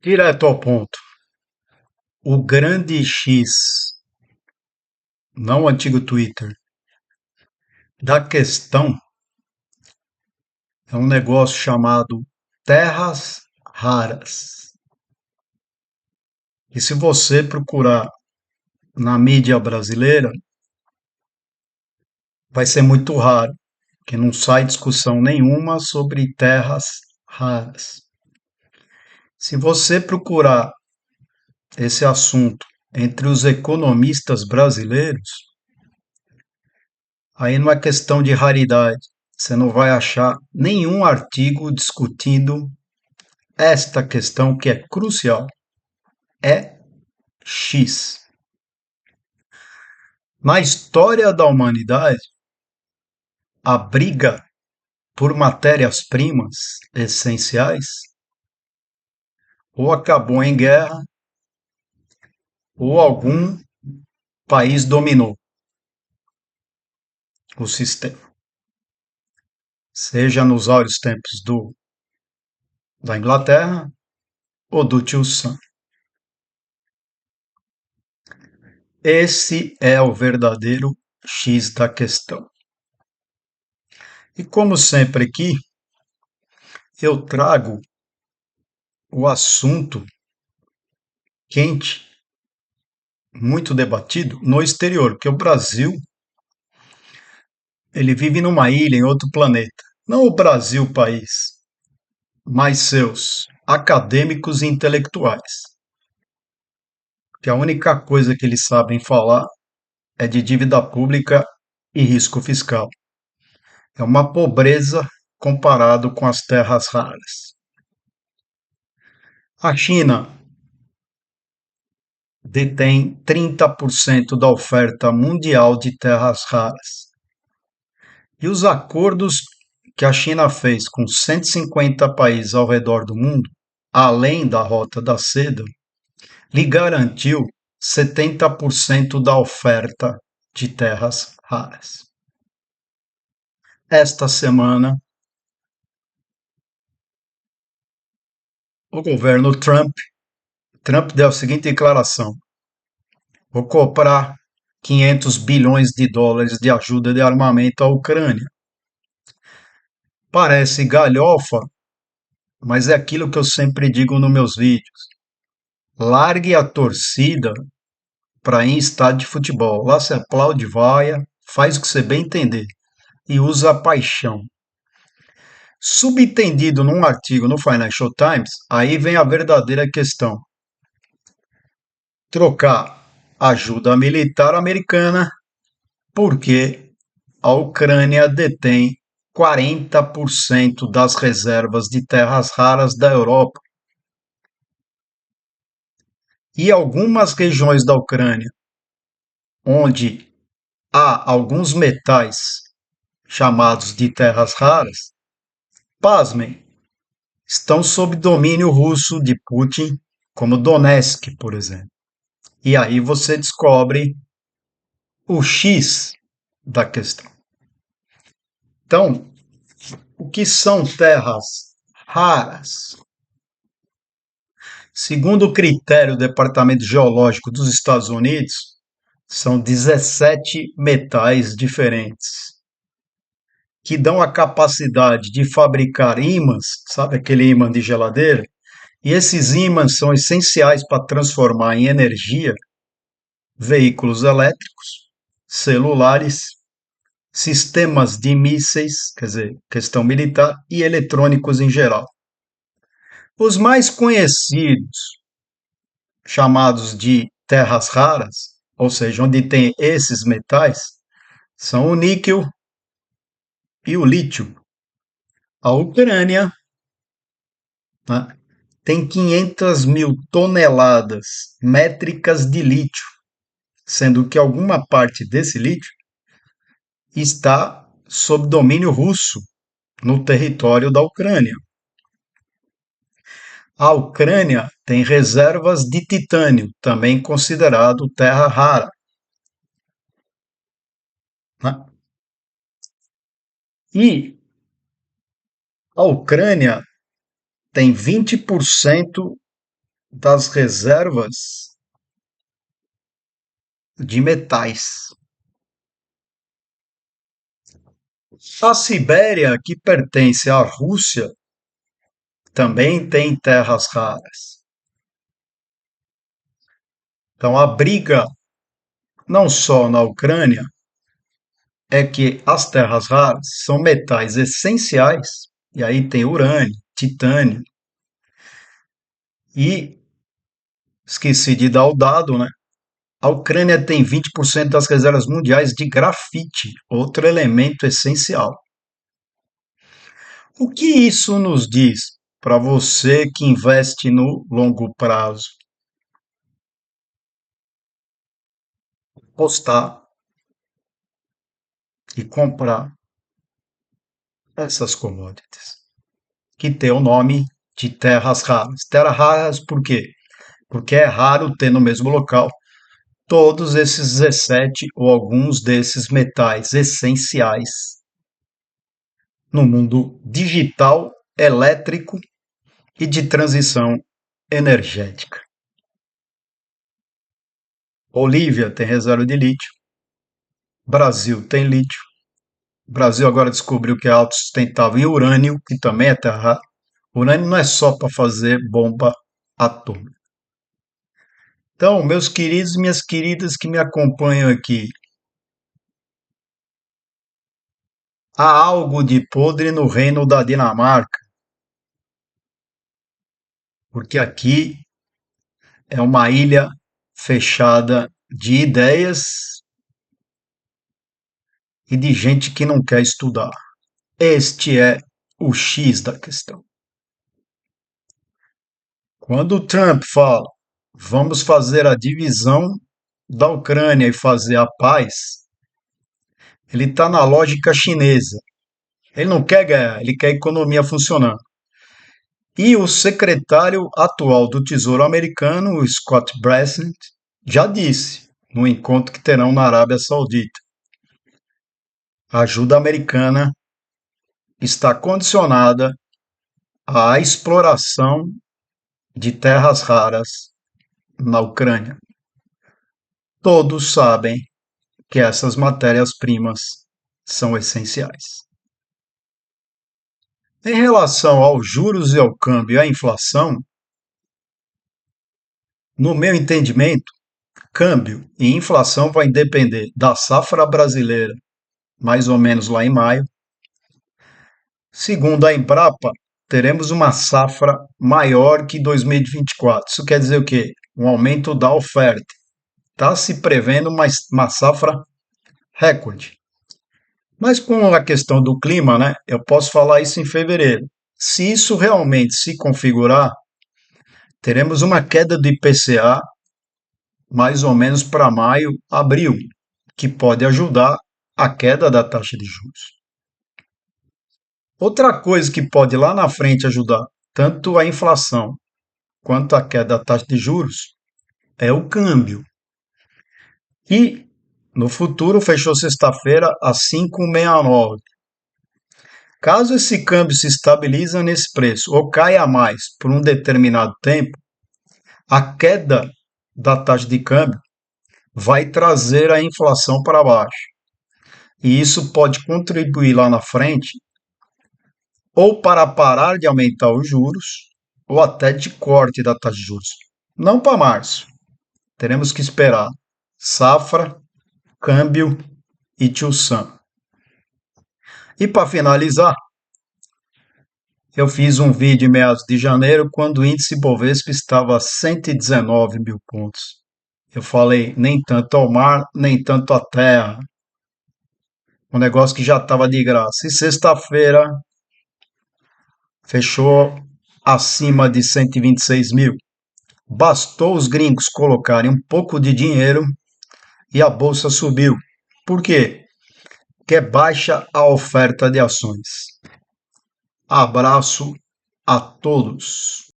Direto ao ponto. O grande X, não o antigo Twitter, da questão é um negócio chamado terras raras. E se você procurar na mídia brasileira, vai ser muito raro, que não sai discussão nenhuma sobre terras raras. Se você procurar esse assunto entre os economistas brasileiros, aí não é questão de raridade. Você não vai achar nenhum artigo discutindo esta questão que é crucial. É X. Na história da humanidade, a briga por matérias-primas essenciais ou acabou em guerra ou algum país dominou o sistema. Seja nos áureos tempos da Inglaterra ou do Tio Sam. Esse é o verdadeiro X da questão. E como sempre aqui, eu trago o assunto quente, muito debatido no exterior, porque o Brasil ele vive numa ilha em outro planeta. Não o Brasil, o país, mas seus acadêmicos e intelectuais. Que a única coisa que eles sabem falar é de dívida pública e risco fiscal. É uma pobreza comparado com as terras raras. A China detém 30% da oferta mundial de terras raras. E os acordos que a China fez com 150 países ao redor do mundo, além da Rota da Seda, lhe garantiu 70% da oferta de terras raras. Esta semana, o governo Trump deu a seguinte declaração: vou comprar 500 bilhões de dólares de ajuda de armamento à Ucrânia. Parece galhofa, mas é aquilo que eu sempre digo nos meus vídeos. Largue a torcida para ir em estádio de futebol. Lá se aplaude, vaia, faz o que você bem entender e usa a paixão. Subentendido num artigo no Financial Times, aí vem a verdadeira questão. Trocar ajuda militar americana porque a Ucrânia detém 40% das reservas de terras raras da Europa. E algumas regiões da Ucrânia, onde há alguns metais chamados de terras raras, pasmem, estão sob domínio russo de Putin, como Donetsk, por exemplo. E aí você descobre o X da questão. Então, o que são terras raras? Segundo o critério do Departamento Geológico dos Estados Unidos, são 17 metais diferentes que dão a capacidade de fabricar ímãs, sabe aquele ímã de geladeira? E esses ímãs são essenciais para transformar em energia veículos elétricos, celulares, sistemas de mísseis, quer dizer, questão militar, e eletrônicos em geral. Os mais conhecidos, chamados de terras raras, ou seja, onde tem esses metais, são o níquel e o lítio. A Ucrânia, né, tem 500 mil toneladas métricas de lítio, sendo que alguma parte desse lítio está sob domínio russo no território da Ucrânia. A Ucrânia tem reservas de titânio, também considerado terra rara, né? E a Ucrânia tem 20% das reservas de metais. A Sibéria, que pertence à Rússia, também tem terras raras. Então, a briga, não só na Ucrânia, é que as terras raras são metais essenciais, e aí tem urânio, titânio, e esqueci de dar o dado, né? A Ucrânia tem 20% das reservas mundiais de grafite, outro elemento essencial. O que isso nos diz para você que investe no longo prazo? Postar e comprar essas commodities, que tem o nome de terras raras. Terras raras por quê? Porque é raro ter no mesmo local todos esses 17 ou alguns desses metais essenciais no mundo digital, elétrico e de transição energética. Bolívia tem reserva de lítio, Brasil tem lítio, o Brasil agora descobriu que é autossustentável em urânio, que também é terra rara. Urânio não é só para fazer bomba atômica. Então, meus queridos e minhas queridas que me acompanham aqui, há algo de podre no reino da Dinamarca, porque aqui é uma ilha fechada de ideias e de gente que não quer estudar. Este é o X da questão. Quando o Trump fala, vamos fazer a divisão da Ucrânia e fazer a paz, ele está na lógica chinesa. Ele não quer ganhar, ele quer a economia funcionando. E o secretário atual do Tesouro americano, o Scott Bessent, já disse, no encontro que terão na Arábia Saudita, a ajuda americana está condicionada à exploração de terras raras na Ucrânia. Todos sabem que essas matérias-primas são essenciais. Em relação aos juros e ao câmbio e à inflação, no meu entendimento, câmbio e inflação vai depender da safra brasileira, mais ou menos lá em maio. Segundo a Embrapa, teremos uma safra maior que 2024. Isso quer dizer o quê? Um aumento da oferta. Está se prevendo uma safra recorde. Mas com a questão do clima, né, eu posso falar isso em fevereiro. Se isso realmente se configurar, teremos uma queda do IPCA mais ou menos para maio, abril, que pode ajudar a queda da taxa de juros. Outra coisa que pode lá na frente ajudar tanto a inflação quanto a queda da taxa de juros é o câmbio. E no futuro fechou sexta-feira a 5,69. Caso esse câmbio se estabilize nesse preço ou caia mais por um determinado tempo, a queda da taxa de câmbio vai trazer a inflação para baixo. E isso pode contribuir lá na frente ou para parar de aumentar os juros ou até de corte da taxa de juros. Não para março. Teremos que esperar safra, câmbio e Tio Sam. E para finalizar, eu fiz um vídeo em meados de janeiro quando o índice Bovespa estava a 119 mil pontos. Eu falei, nem tanto ao mar, nem tanto à terra. Um negócio que já estava de graça. E sexta-feira fechou acima de 126 mil. Bastou os gringos colocarem um pouco de dinheiro e a bolsa subiu. Por quê? Porque é baixa a oferta de ações. Abraço a todos.